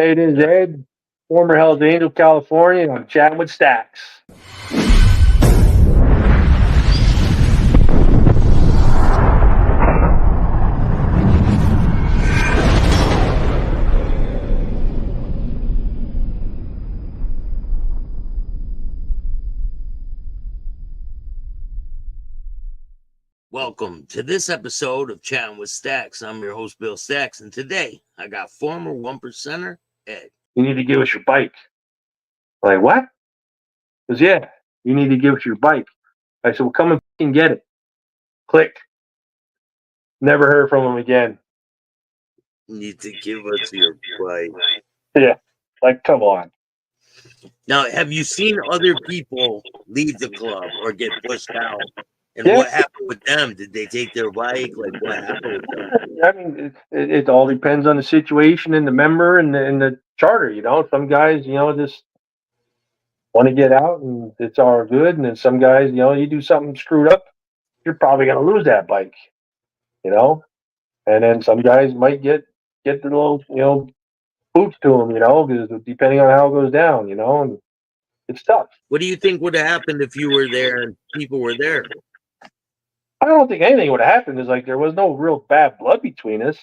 Hey, this is Ed, former Hells Angel, California, and I'm chatting with Staxx. Welcome to this episode of Chatting with Staxx. I'm your host, Bill Staxx, and today I got former 1%er Ed. You need to give us your bike. I'm like, what? He goes, yeah, you need to give us your bike. I said, well, come and get it. Click. Never heard from him again. You need to give us your bike. Yeah, like, come on. Now, have you seen other people leave the club or get pushed out? And Yeah. what happened with them? Did they take their bike? Like, what happened with them? I mean, it all depends on the situation and the member and the charter. Some guys, just want to get out and it's all good. And then some guys, you do something screwed up, you're probably going to lose that bike, And then some guys might get the little, boots to them, because depending on how it goes down, and it's tough. What do you think would have happened if you were there and people were there? I don't think anything would have happened. It's like there was no real bad blood between us.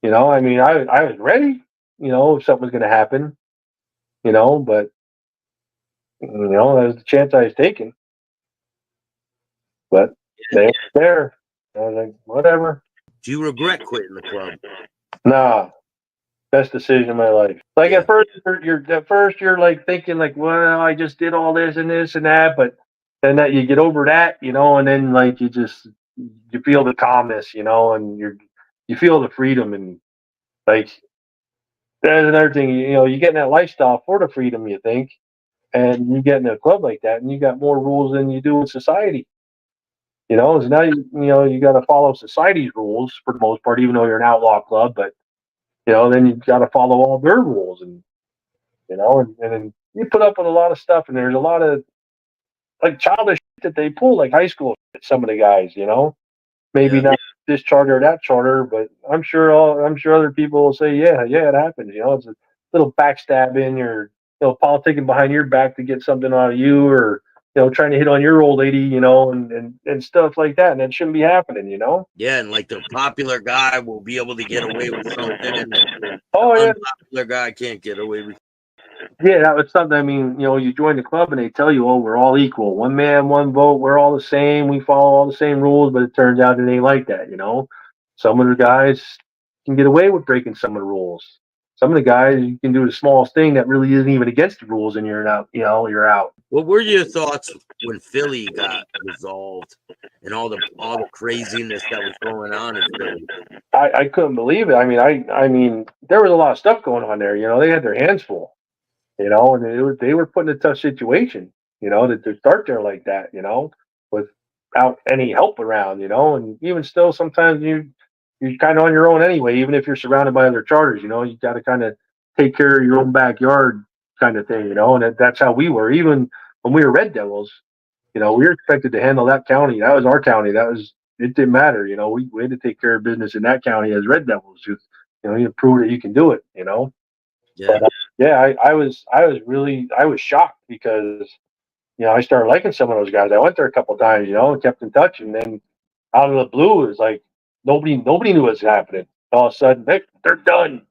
I mean, I was ready, if something was going to happen, but, that was the chance I was taking. But they were there. I was like, whatever. Do you regret quitting the club? Nah. Best decision of my life. Like at first you're like thinking like, well, I just did all this and that, but then that you get over that, and then like you feel the calmness, and you feel the freedom, and like that's another thing, you get in that lifestyle for the freedom, you think, and you get in a club like that, and you got more rules than you do in society. So now you got to follow society's rules for the most part, even though you're an outlaw club, but then you got to follow all their rules, and and then you put up with a lot of stuff, and there's a lot of like childish shit that they pull, like high school shit, some of the guys, maybe not this charter or that charter, but I'm sure other people will say, yeah, it happens. It's a little backstabbing or politicking behind your back to get something out of you, or trying to hit on your old lady, and stuff like that, and that shouldn't be happening, Yeah, and like the popular guy will be able to get away with something, and the unpopular guy can't get away with. Yeah, that was something. I mean, you join the club and they tell you, oh, we're all equal. One man, one vote. We're all the same. We follow all the same rules, but it turns out it ain't like that, Some of the guys can get away with breaking some of the rules. Some of the guys, you can do the smallest thing that really isn't even against the rules, and you're out, you're out. What were your thoughts when Philly got resolved and all the craziness that was going on in Philly? I couldn't believe it. I mean, there was a lot of stuff going on there. They had their hands full. And they were put in a tough situation, to start there like that, without any help around, and even still, sometimes you're kind of on your own anyway, even if you're surrounded by other charters, you got to kind of take care of your own backyard kind of thing, and that's how we were. Even when we were Red Devils, we were expected to handle that county. That was our county. It didn't matter, we had to take care of business in that county as Red Devils. You prove that you can do it, Yeah. But, I was shocked because I started liking some of those guys. I went there a couple of times, and kept in touch, and then out of the blue, it was like nobody knew what was happening. All of a sudden, they're done.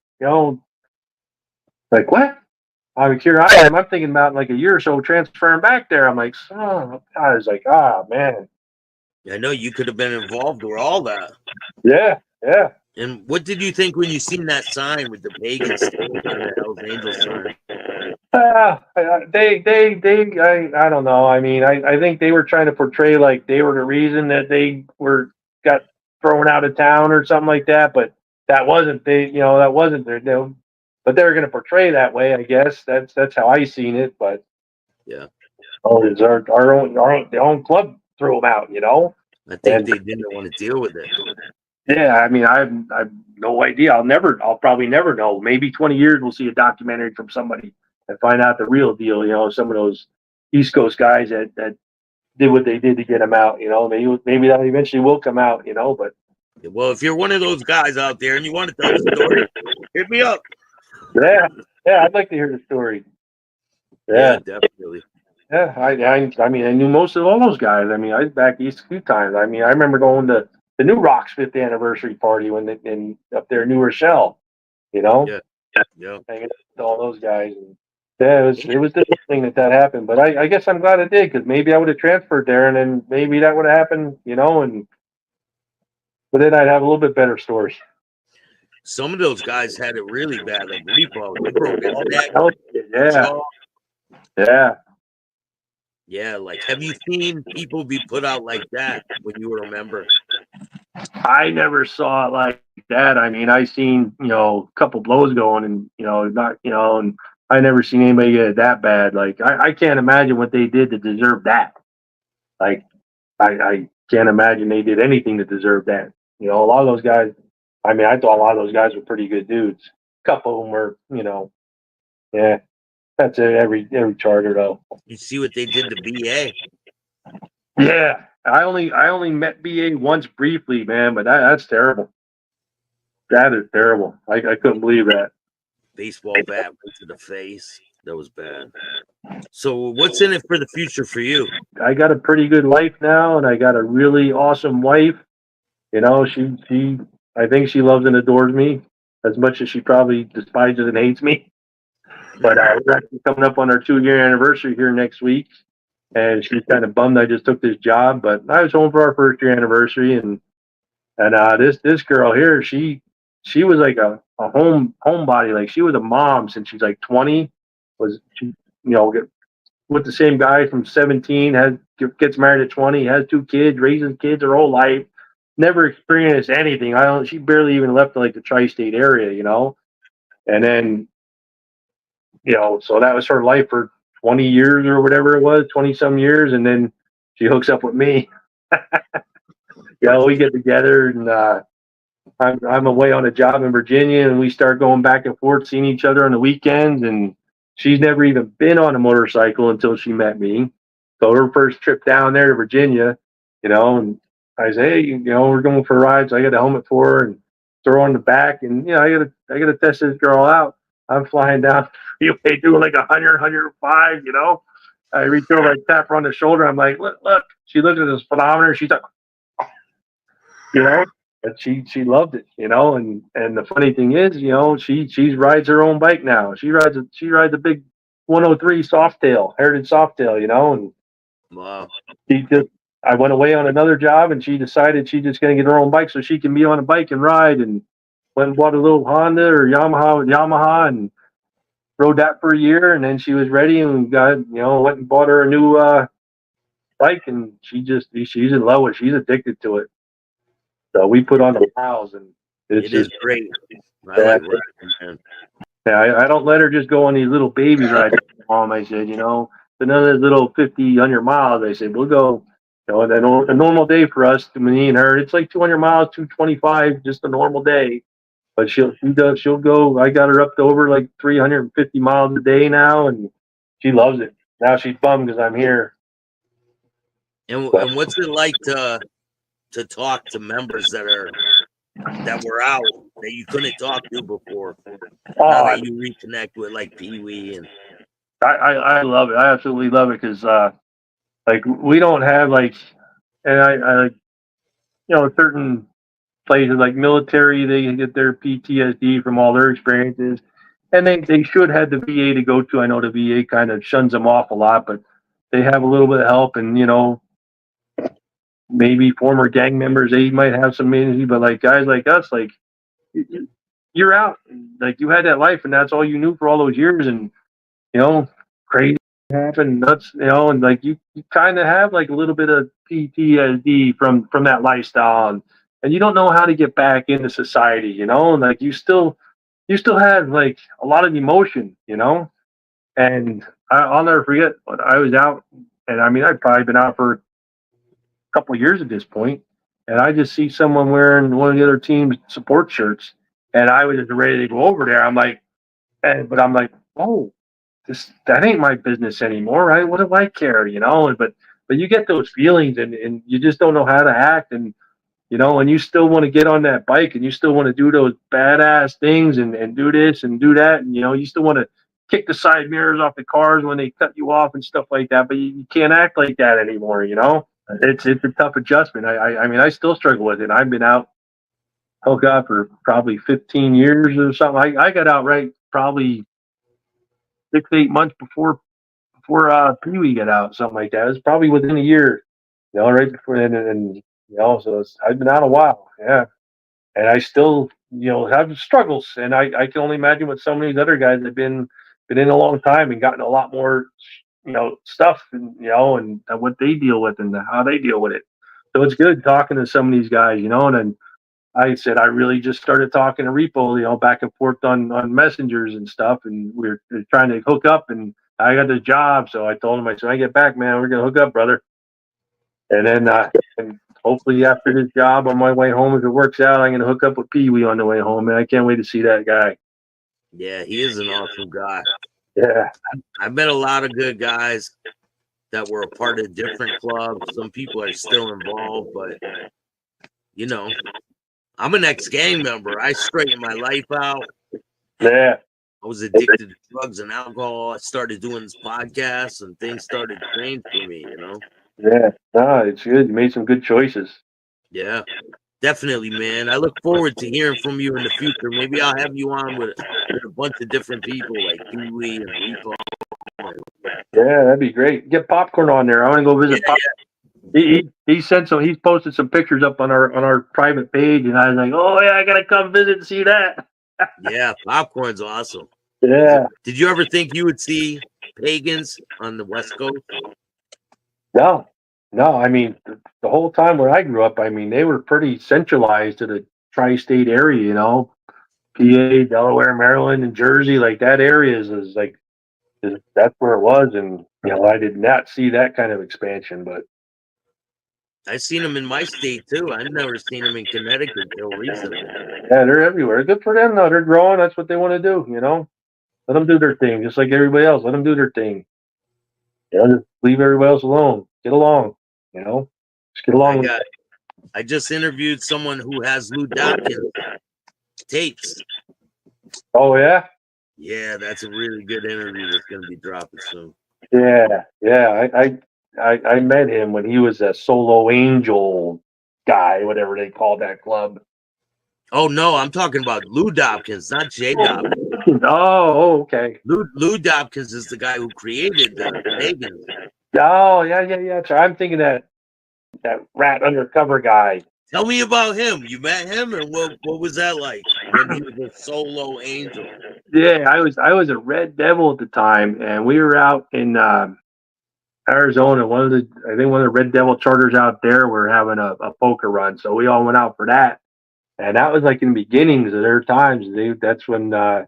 Like what? I'm curious. I'm thinking about like a year or so transferring back there. I'm like, oh, I was like, man. I know you could have been involved with all that. Yeah. And what did you think when you seen that sign with the pagan state and the Hells Angels sign? I don't know. I mean, I think they were trying to portray like they were the reason that they got thrown out of town or something like that, but that wasn't that wasn't their but they were going to portray that way, I guess. That's how I seen it, but yeah. Oh, it's our own club threw them out, I think they didn't want to deal with it. Yeah, I mean, I've no idea. I'll probably never know. Maybe 20 years we'll see a documentary from somebody and find out the real deal. Some of those East Coast guys that did what they did to get them out. Maybe that eventually will come out. But well, if you're one of those guys out there and you want to tell the story, hit me up. Yeah, yeah, I'd like to hear the story. Yeah, Yeah, definitely. yeah. I mean, I knew most of all those guys. I mean, I was back east a few times. I mean, I remember going to the New Rock's 5th anniversary party when they in up there in New Rochelle. You know, Yeah, yeah. hanging out with all those guys. And yeah, it was disappointing that happened. But I guess I'm glad it did because maybe I would have transferred there, and then maybe that would have happened. You know, and but then I'd have a little bit better story. Some of those guys had it really bad, like Repo. He broke his neck, Yeah, jaw. yeah. Yeah, like have you seen people be put out like that when you remember? I never saw it like that. I mean, I seen a couple blows going, and not and I never seen anybody get it that bad. Like I can't imagine what they did to deserve that. Like I can't imagine they did anything to deserve that. A lot of those guys. I mean, I thought a lot of those guys were pretty good dudes. A couple of them were, yeah. That's it. Every charter though. You see what they did to BA? Yeah, I only met BA once briefly, man, but that's terrible. That is terrible. I couldn't believe that. Baseball bat went to the face. That was bad. So what's in it for the future for you? I got a pretty good life now, and I got a really awesome wife. She I think she loves and adores me as much as she probably despises and hates me. But we're actually coming up on our 2-year anniversary here next week, and she's kind of bummed I just took this job. But I was home for our 1st year anniversary, and this girl here, she was like a homebody, like she was a mom since she's like 20. Was she with the same guy from 17, gets married at 20, has 2 kids, raises kids her whole life, never experienced anything. I don't. She barely even left like the tri-state area. And then so that was her life for 20 years or whatever it was, 20 some years, and then she hooks up with me. We get together, and I'm away on a job in Virginia, and we start going back and forth, seeing each other on the weekends. And she's never even been on a motorcycle until she met me. So her first trip down there to Virginia, and I say, hey, we're going for a ride. So I got a helmet for her and throw her on the back, and I gotta test this girl out. I'm flying down the freeway doing like 100, 105. I reach over, I tap her on the shoulder. I'm like, look. She looks at this speedometer. She's like, you know but she loved it, and the funny thing is, she rides her own bike now. She rides a big 103 Softail, heritage Softail, and Wow. she just I went away on another job, and she decided she's just going to get her own bike so she can be on a bike and ride, and went and bought a little Honda or Yamaha, and rode that for a year, and then she was ready, and went and bought her a new bike, and she's in love with it. She's addicted to it. So we put on the miles, and it's It is just great. I yeah, like riding, man. yeah. I don't let her just go on these little baby rides. Mom, I said, another little 50, 100 miles. I said, we'll go. A normal day for us, me and her, it's like 200 miles, 225, just a normal day. But she'll go. I got her up to over like 350 miles a day now, and she loves it. Now she's bummed because I'm here. And what's it like to talk to members that were out that you couldn't talk to before? Now Oh, that you reconnect with like Pee Wee and I love it. I absolutely love it because like we don't have like, and I certain places like military, they get their PTSD from all their experiences, and they should have the VA to go to. I know the VA kind of shuns them off a lot, but they have a little bit of help, and maybe former gang members, they might have some immunity, but like guys like us, like you're out, like you had that life, and that's all you knew for all those years, and crazy happen, nuts, and like you kind of have like a little bit of PTSD from that lifestyle, and you don't know how to get back into society, and like you still have like a lot of emotion, and I'll never forget when I was out, and I mean I've probably been out for a couple of years at this point, and I just see someone wearing one of the other team's support shirts, and I was just ready to go over there. I'm like, but I'm like, oh, that ain't my business anymore, right? What do I care, but you get those feelings, and you just don't know how to act, and you know, and you still want to get on that bike and you still want to do those badass things and do this and do that. And, you know, you still want to kick the side mirrors off the cars when they cut you off and stuff like that. But you can't act like that anymore, you know? It's a tough adjustment. I mean, I still struggle with it. I've been out, oh God, for probably 15 years or something. I got out right probably 6, 8 months before Pee Wee got out, something like that. It was probably within a year, you know, right before then, and you know, so I've been out a while, yeah, and I still, you know, have struggles, and I can only imagine what some of these other guys have been in a long time and gotten a lot more, you know, stuff, and you know, and what they deal with and how they deal with it. So it's good talking to some of these guys, you know, and then I said I really just started talking to Repo, you know, back and forth on messengers and stuff, and we were trying to hook up, and I got the job, so I told him, I said, when I get back, man, we're gonna hook up, brother. And then and hopefully after this job on my way home, if it works out, I'm gonna hook up with Pee Wee on the way home, man. I can't wait to see that guy. Yeah, he is an awesome guy. Yeah, I've met a lot of good guys that were a part of different clubs. Some people are still involved, but you know, I'm an ex-gang member. I straightened my life out. yeah, I was addicted to drugs and alcohol. I started doing this podcast, and things started to change for me. You know. yeah. No, it's good. You made some good choices. Yeah, definitely, man. I look forward to hearing from you in the future. Maybe I'll have you on with a bunch of different people like Pee Wee and Repo. Yeah, that'd be great. Get Popcorn on there. I want to go visit. Yeah, He sent some. He's posted some pictures up on our private page, and I was like, oh yeah, I gotta come visit and see that. yeah, Popcorn's awesome. Yeah. Did you ever think you would see pagans on the West Coast? No, no. I mean, the whole time where I grew up, I mean, they were pretty centralized to the tri-state area. You know, PA, Delaware, Maryland, and Jersey. Like that area is like that's where it was, and you know, I did not see that kind of expansion. But I've seen them in my state too. I've never seen them in Connecticut until recently. yeah, they're everywhere. Good for them though. They're growing. That's what they want to do. You know, let them do their thing, just like everybody else. Let them do their thing. You know, just leave everybody else alone. Get along. You know, just get along. I just interviewed someone who has Lou Dopkins tapes. Oh yeah. Yeah, that's a really good interview that's going to be dropping soon. Yeah, yeah. I met him when he was a solo angel guy, whatever they called that club. Oh no, I'm talking about Lou Dopkins, not J Dopkins. Oh, okay. Lou Dopkins is the guy who created the pagans. Oh, yeah. So I'm thinking that rat undercover guy. Tell me about him. You met him, and what was that like when he was a solo angel? Yeah, I was a Red Devil at the time, and we were out in Arizona. I think one of the Red Devil charters out there were having a poker run, so we all went out for that. And that was like in the beginnings of their times. That's when they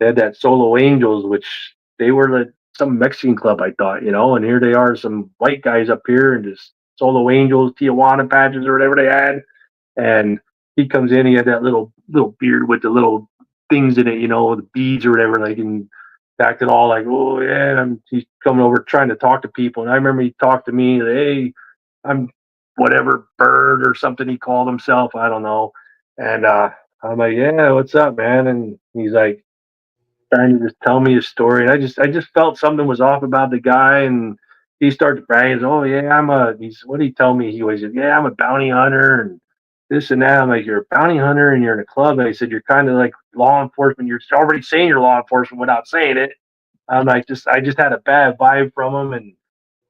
had that Solo Angels, which they were like some Mexican club, I thought, you know. And here they are, some white guys up here, and just Solo Angels, Tijuana patches or whatever they had. And he comes in, he had that little beard with the little things in it, you know, the beads or whatever, like, and acted all like, oh yeah. And he's coming over trying to talk to people. And I remember he talked to me, like, hey, I'm whatever bird or something he called himself, I don't know. And I'm like, yeah, what's up, man? And he's like trying to just tell me his story. And I just felt something was off about the guy. And he started bragging, oh yeah, what did he tell me? He was, yeah, I'm a bounty hunter and this and that. I'm like, you're a bounty hunter and you're in a club. And I said, you're kind of like law enforcement. You're already saying you're law enforcement without saying it. I'm like, I just had a bad vibe from him.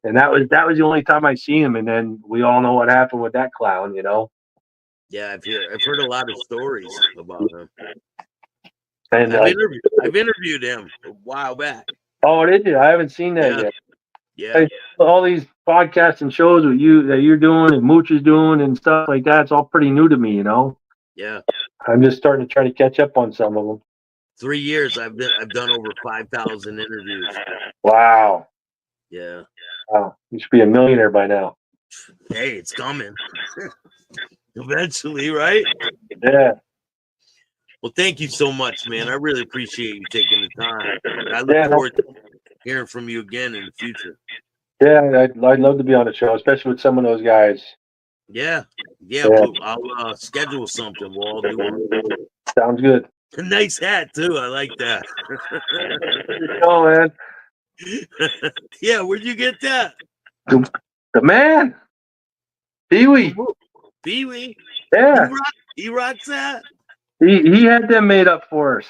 And that was the only time I see him. And then we all know what happened with that clown, you know? Yeah, I've heard a lot of stories about him. And I've interviewed him a while back. Oh, did you? I haven't seen that yet. Yeah. Hey, all these podcasts and shows that you're doing and Mooch is doing and stuff like that, it's all pretty new to me, you know? Yeah. I'm just starting to try to catch up on some of them. 3 years I've done over 5,000 interviews. Wow. Yeah. Wow. You should be a millionaire by now. Hey, it's coming. Eventually, right? Yeah. Well, thank you so much, man. I really appreciate you taking the time. I look forward to hearing from you again in the future. Yeah, I'd love to be on the show, especially with some of those guys. Yeah. Yeah. I'll schedule something. We'll all do one. Sounds good. A nice hat too. I like that. Oh man, Yeah, where'd you get that? the man, Pee Wee. Pee Wee. Yeah, He rocks that. he had them made up for us.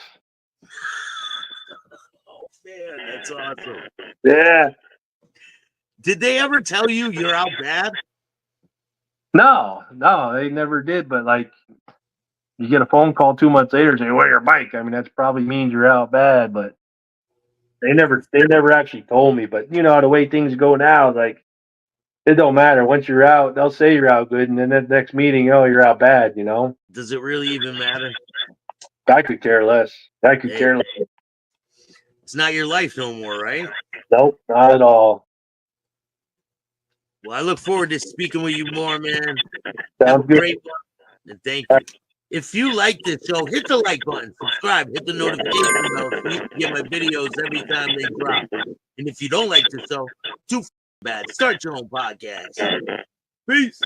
Oh man, that's awesome. Yeah. Did they ever tell you you're out bad? No, they never did. But like, you get a phone call 2 months later saying, "Where's your bike?" I mean, that's probably means you're out bad. But they never actually told me. But you know the way things go now, like it don't matter. Once you're out, they'll say you're out good, and then that next meeting, oh, you're out bad. You know. Does it really even matter? I could care less. I could Hey, care less. it's not your life no more, right? Nope, not at all. Well, I look forward to speaking with you more, man. Have a Sounds good. great one, and thank you. If you like this show, hit the like button, subscribe, hit the notification bell so you can get my videos every time they drop. And if you don't like the show, too bad. Start your own podcast. Peace.